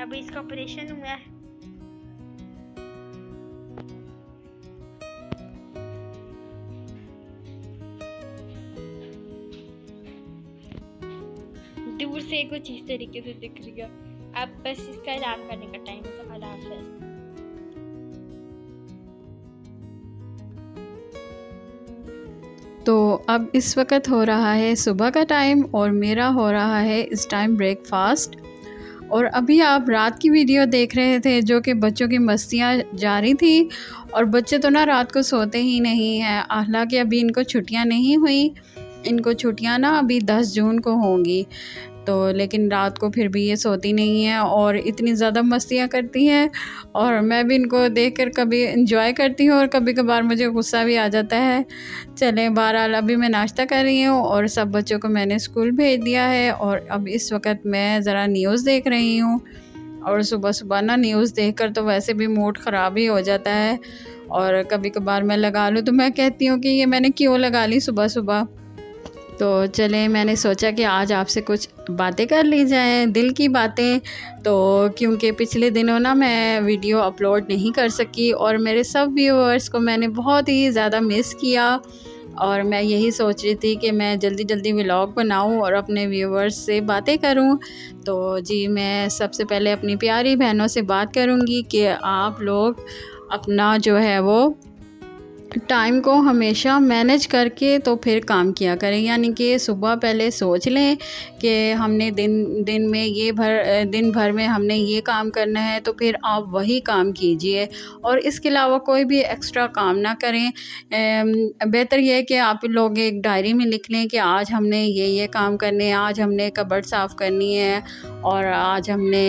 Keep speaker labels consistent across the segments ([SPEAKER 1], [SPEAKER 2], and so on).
[SPEAKER 1] अभी इसका ऑपरेशन हुआ है। दूर से कुछ इस तरीके से दिख रही है। अब बस इसका आराम करने का टाइम है, तो अल्लाह हाफ़िज़।
[SPEAKER 2] तो अब इस वक्त हो रहा है सुबह का टाइम और मेरा हो रहा है इस टाइम ब्रेकफास्ट। और अभी आप रात की वीडियो देख रहे थे जो कि बच्चों की मस्तियाँ जारी थी। और बच्चे तो ना रात को सोते ही नहीं हैं, हालांकि अभी इनको छुट्टियां नहीं हुई। इनको छुट्टियां ना अभी 10 जून को होंगी, तो लेकिन रात को फिर भी ये सोती नहीं है और इतनी ज़्यादा मस्तियाँ करती हैं। और मैं भी इनको देखकर कभी इंजॉय करती हूँ और कभी कभार मुझे गुस्सा भी आ जाता है। चलें, बहरहाल अभी मैं नाश्ता कर रही हूँ और सब बच्चों को मैंने स्कूल भेज दिया है। और अब इस वक्त मैं ज़रा न्यूज़ देख रही हूँ। और सुबह सुबह ना न्यूज़ देखकर तो वैसे भी मूड ख़राब ही हो जाता है। और कभी कभार मैं लगा लूँ तो मैं कहती हूँ कि ये मैंने क्यों लगा ली सुबह सुबह। तो चलें, मैंने सोचा कि आज आपसे कुछ बातें कर ली जाएं, दिल की बातें। तो क्योंकि पिछले दिनों ना मैं वीडियो अपलोड नहीं कर सकी और मेरे सब व्यूअर्स को मैंने बहुत ही ज़्यादा मिस किया। और मैं यही सोच रही थी कि मैं जल्दी जल्दी व्लॉग बनाऊं और अपने व्यूअर्स से बातें करूं। तो जी, मैं सबसे पहले अपनी प्यारी बहनों से बात करूंगी कि आप लोग अपना जो है वो टाइम को हमेशा मैनेज करके तो फिर काम किया करें। यानी कि सुबह पहले सोच लें कि हमने दिन में दिन भर में हमने ये काम करना है, तो फिर आप वही काम कीजिए और इसके अलावा कोई भी एक्स्ट्रा काम ना करें। बेहतर यह है कि आप लोग एक डायरी में लिख लें कि आज हमने ये काम करने हैं, आज हमने कबर्ड साफ़ करनी है और आज हमने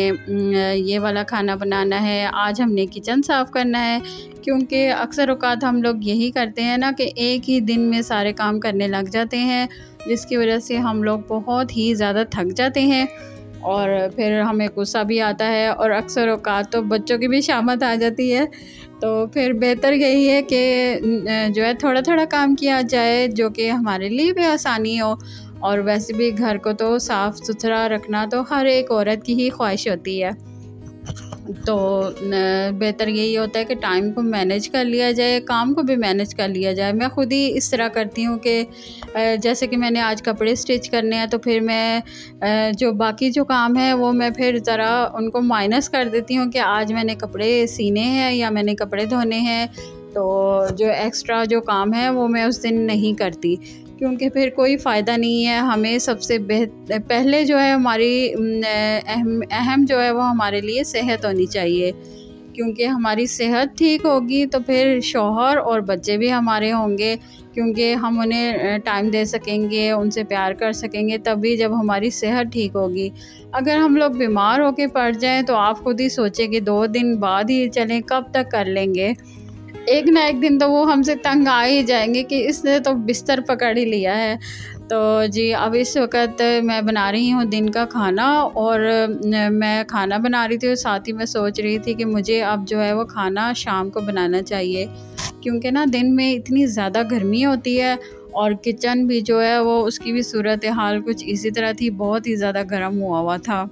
[SPEAKER 2] ये वाला खाना बनाना है, आज हमने किचन साफ़ करना है। क्योंकि अक्सर औक़ात हम लोग यही करते हैं ना कि एक ही दिन में सारे काम करने लग जाते हैं, जिसकी वजह से हम लोग बहुत ही ज़्यादा थक जाते हैं और फिर हमें गुस्सा भी आता है और अक्सर औक़ात तो बच्चों की भी शामत आ जाती है। तो फिर बेहतर यही है कि जो है थोड़ा थोड़ा काम किया जाए, जो कि हमारे लिए भी आसानी हो। और वैसे भी घर को तो साफ़ सुथरा रखना तो हर एक औरत की ही ख्वाहिश होती है। तो बेहतर यही होता है कि टाइम को मैनेज कर लिया जाए, काम को भी मैनेज कर लिया जाए। मैं ख़ुद ही इस तरह करती हूँ कि जैसे कि मैंने आज कपड़े स्टिच करने हैं, तो फिर मैं जो बाकी जो काम है वो मैं फिर ज़रा उनको माइनस कर देती हूँ कि आज मैंने कपड़े सीने हैं या मैंने कपड़े धोने हैं। तो जो एक्स्ट्रा जो काम है वो मैं उस दिन नहीं करती, क्योंकि फिर कोई फ़ायदा नहीं है। हमें सबसे पहले जो है हमारी अहम जो है वो हमारे लिए सेहत होनी चाहिए, क्योंकि हमारी सेहत ठीक होगी तो फिर शौहर और बच्चे भी हमारे होंगे, क्योंकि हम उन्हें टाइम दे सकेंगे, उनसे प्यार कर सकेंगे तभी जब हमारी सेहत ठीक होगी। अगर हम लोग बीमार होके पड़ जाएं तो आप खुद ही सोचें कि 2 दिन बाद ही चलें, कब तक कर लेंगे। एक ना एक दिन तो वो हमसे तंग आ ही जाएंगे कि इसने तो बिस्तर पकड़ ही लिया है। तो जी, अब इस वक्त मैं बना रही हूँ दिन का खाना और मैं खाना बना रही थी और साथ ही मैं सोच रही थी कि मुझे अब जो है वो खाना शाम को बनाना चाहिए, क्योंकि ना दिन में इतनी ज़्यादा गर्मी होती है और किचन भी जो है वो उसकी भी सूरत हाल कुछ इसी तरह थी, बहुत ही ज़्यादा गर्म हुआ था।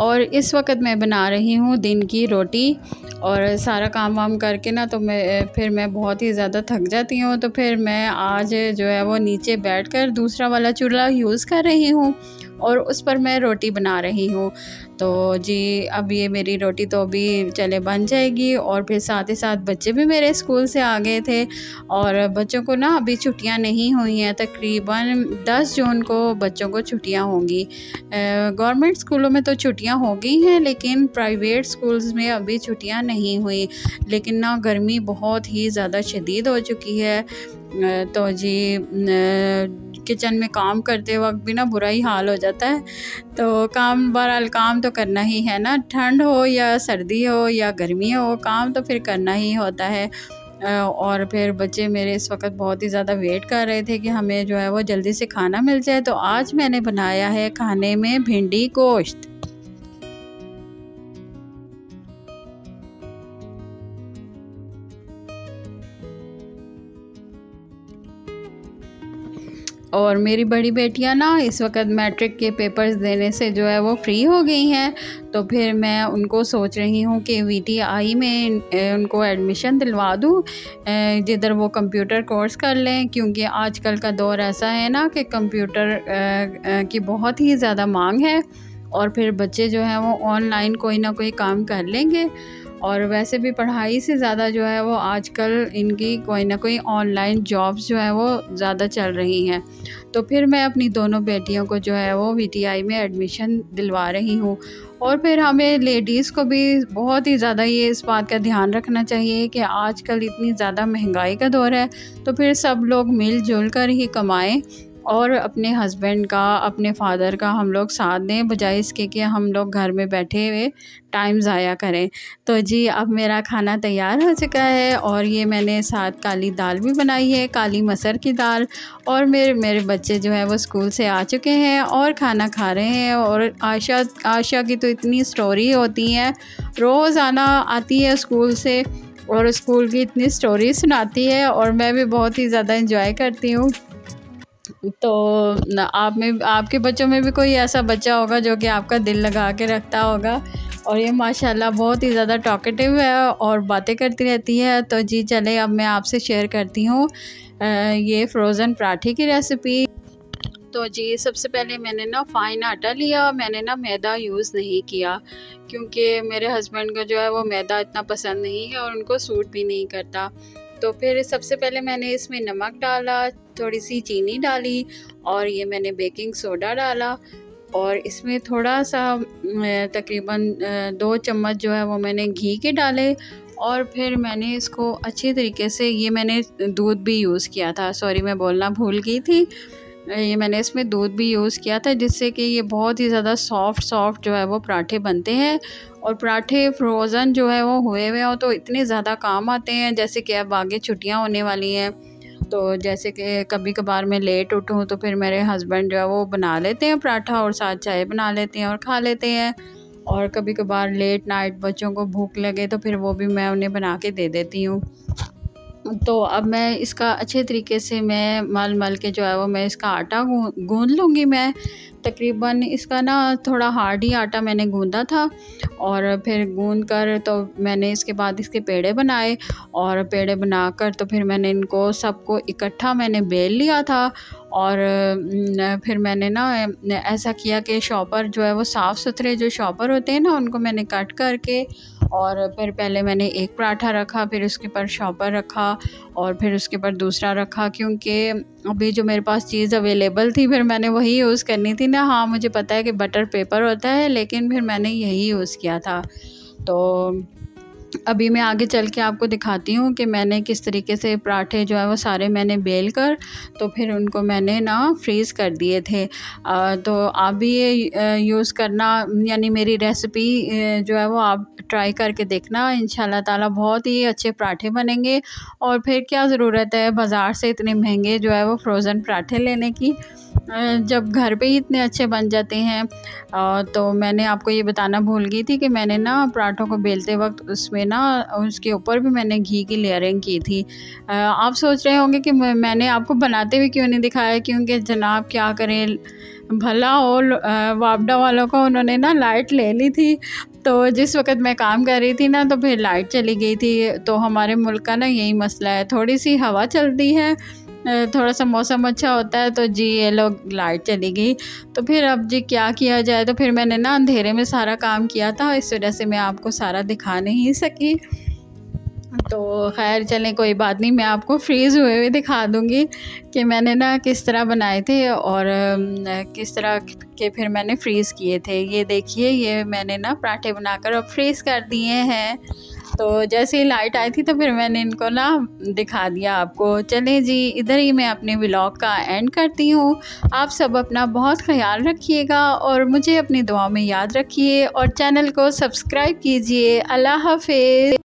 [SPEAKER 2] और इस वक्त मैं बना रही हूँ दिन की रोटी और सारा काम वाम करके ना तो मैं बहुत ही ज़्यादा थक जाती हूँ। तो फिर मैं आज जो है वो नीचे बैठकर दूसरा वाला चूल्हा यूज़ कर रही हूँ और उस पर मैं रोटी बना रही हूँ। तो जी, अब ये मेरी रोटी तो अभी चले बन जाएगी और फिर साथ ही साथ बच्चे भी मेरे स्कूल से आ गए थे और बच्चों को ना अभी छुट्टियां नहीं हुई हैं। तकरीबन 10 जून को बच्चों को छुट्टियां होंगी। गवर्नमेंट स्कूलों में तो छुट्टियां हो गई हैं, लेकिन प्राइवेट स्कूल्स में अभी छुट्टियां नहीं हुई। लेकिन ना गर्मी बहुत ही ज़्यादा शदीद हो चुकी है। तो जी, किचन में काम करते वक्त भी ना बुरा ही हाल हो जाता है। तो बहरहाल काम तो करना ही है ना, ठंड हो या सर्दी हो या गर्मी हो, काम तो फिर करना ही होता है। और फिर बच्चे मेरे इस वक्त बहुत ही ज़्यादा वेट कर रहे थे कि हमें जो है वो जल्दी से खाना मिल जाए। तो आज मैंने बनाया है खाने में भिंडी गोश्त। और मेरी बड़ी बेटियां ना इस वक्त मैट्रिक के पेपर्स देने से जो है वो फ्री हो गई हैं, तो फिर मैं उनको सोच रही हूँ कि VTI में उनको एडमिशन दिलवा दूँ, जिधर वो कंप्यूटर कोर्स कर लें, क्योंकि आजकल का दौर ऐसा है ना कि कंप्यूटर की बहुत ही ज़्यादा मांग है और फिर बच्चे जो हैं वो ऑनलाइन कोई ना कोई काम कर लेंगे। और वैसे भी पढ़ाई से ज़्यादा जो है वो आजकल इनकी कोई ना कोई ऑनलाइन जॉब्स जो है वो ज़्यादा चल रही हैं। तो फिर मैं अपनी दोनों बेटियों को जो है वो VTI में एडमिशन दिलवा रही हूँ। और फिर हमें लेडीज़ को भी बहुत ही ज़्यादा ये इस बात का ध्यान रखना चाहिए कि आजकल इतनी ज़्यादा महंगाई का दौर है, तो फिर सब लोग मिलजुल कर ही कमाएं और अपने हस्बैंड का, अपने फादर का हम लोग साथ दें, बजाय इसके कि हम लोग घर में बैठे हुए टाइम ज़ाया करें। तो जी अब मेरा खाना तैयार हो चुका है और ये मैंने साथ काली दाल भी बनाई है, काली मसर की दाल। और मेरे बच्चे जो है वो स्कूल से आ चुके हैं और खाना खा रहे हैं। और आशा की तो इतनी स्टोरी होती हैं, रोज़ाना आती है स्कूल से और स्कूल की इतनी स्टोरी सुनाती है और मैं भी बहुत ही ज़्यादा इंजॉय करती हूँ। तो आप में, आपके बच्चों में भी कोई ऐसा बच्चा होगा जो कि आपका दिल लगा के रखता होगा। और ये माशाल्लाह बहुत ही ज़्यादा टॉकेटिव है और बातें करती रहती है। तो जी चले अब मैं आपसे शेयर करती हूँ ये फ्रोज़न पराठे की रेसिपी। तो जी सबसे पहले मैंने ना फ़ाइन आटा लिया, मैंने ना मैदा यूज़ नहीं किया क्योंकि मेरे हस्बैंड को जो है वो मैदा इतना पसंद नहीं है और उनको सूट भी नहीं करता। तो फिर सबसे पहले मैंने इसमें नमक डाला, थोड़ी सी चीनी डाली और ये मैंने बेकिंग सोडा डाला और इसमें थोड़ा सा तकरीबन 2 चम्मच जो है वो मैंने घी के डाले। और फिर मैंने इसको अच्छी तरीके से, ये मैंने दूध भी यूज़ किया था, सॉरी मैं बोलना भूल गई थी, ये मैंने इसमें दूध भी यूज़ किया था जिससे कि ये बहुत ही ज़्यादा सॉफ्ट जो है वो पराठे बनते हैं। और पराठे फ्रोज़न जो है वो हुए हुए हो तो इतने ज़्यादा काम आते हैं, जैसे कि अब आगे छुट्टियां होने वाली हैं, तो जैसे कि कभी कभार मैं लेट उठूँ तो फिर मेरे हस्बैंड जो है वो बना लेते हैं पराठा और साथ चाय बना लेते हैं और खा लेते हैं। और कभी कभार लेट नाइट बच्चों को भूख लगे तो फिर वो भी मैं उन्हें बना के दे देती हूँ। तो अब मैं इसका अच्छे तरीके से मैं मल के जो है वो मैं इसका आटा गूंद लूँगी। मैं तकरीबन इसका ना थोड़ा हार्ड ही आटा मैंने गूंदा था और फिर गूंद कर तो मैंने इसके बाद इसके पेड़े बनाए और पेड़े बनाकर तो फिर मैंने इनको सबको इकट्ठा मैंने बेल लिया था। और फिर मैंने ना ऐसा किया कि शॉपर जो है वो साफ़ सुथरे जो शॉपर होते हैं ना उनको मैंने कट करके, और फिर पहले मैंने एक पराठा रखा, फिर उसके ऊपर शॉपर रखा और फिर उसके ऊपर दूसरा रखा, क्योंकि अभी जो मेरे पास चीज़ अवेलेबल थी फिर मैंने वही यूज़ करनी थी ना। हाँ मुझे पता है कि बटर पेपर होता है लेकिन फिर मैंने यही यूज़ किया था। तो अभी मैं आगे चल के आपको दिखाती हूँ कि मैंने किस तरीके से पराठे जो है वो सारे मैंने बेल कर तो फिर उनको मैंने ना फ्रीज़ कर दिए थे। तो आप भी ये यूज़ करना, यानी मेरी रेसिपी जो है वो आप ट्राई करके देखना, इंशाल्लाह ताला बहुत ही अच्छे पराठे बनेंगे। और फिर क्या ज़रूरत है बाज़ार से इतने महंगे जो है वो फ्रोज़न पराठे लेने की, जब घर पे ही इतने अच्छे बन जाते हैं। तो मैंने आपको ये बताना भूल गई थी कि मैंने ना पराठों को बेलते वक्त उसमें ना उसके ऊपर भी मैंने घी की लेयरिंग की थी। आप सोच रहे होंगे कि मैंने आपको बनाते हुए क्यों नहीं दिखाया, क्योंकि जनाब क्या करें, भला और वापडा वालों को उन्होंने ना लाइट ले ली थी। तो जिस वक्त मैं काम कर रही थी ना तो फिर लाइट चली गई थी। तो हमारे मुल्क का ना यही मसला है, थोड़ी सी हवा चलती है, थोड़ा सा मौसम अच्छा होता है तो जी ये लोग लाइट चली गई। तो फिर अब जी क्या किया जाए, तो फिर मैंने ना अंधेरे में सारा काम किया था, इस वजह से मैं आपको सारा दिखा नहीं सकी। तो खैर चलें कोई बात नहीं, मैं आपको फ्रीज़ हुए दिखा दूँगी कि मैंने ना किस तरह बनाए थे और किस तरह के फिर मैंने फ्रीज़ किए थे। ये देखिए ये मैंने ना पराठे बनाकर अब फ्रीज़ कर दिए हैं। तो जैसे ही लाइट आई थी तो फिर मैंने इनको ना दिखा दिया आपको। चलें जी इधर ही मैं अपने व्लॉग का एंड करती हूँ। आप सब अपना बहुत ख्याल रखिएगा और मुझे अपनी दुआ में याद रखिए और चैनल को सब्सक्राइब कीजिए। अल्लाह हाफ़िज़।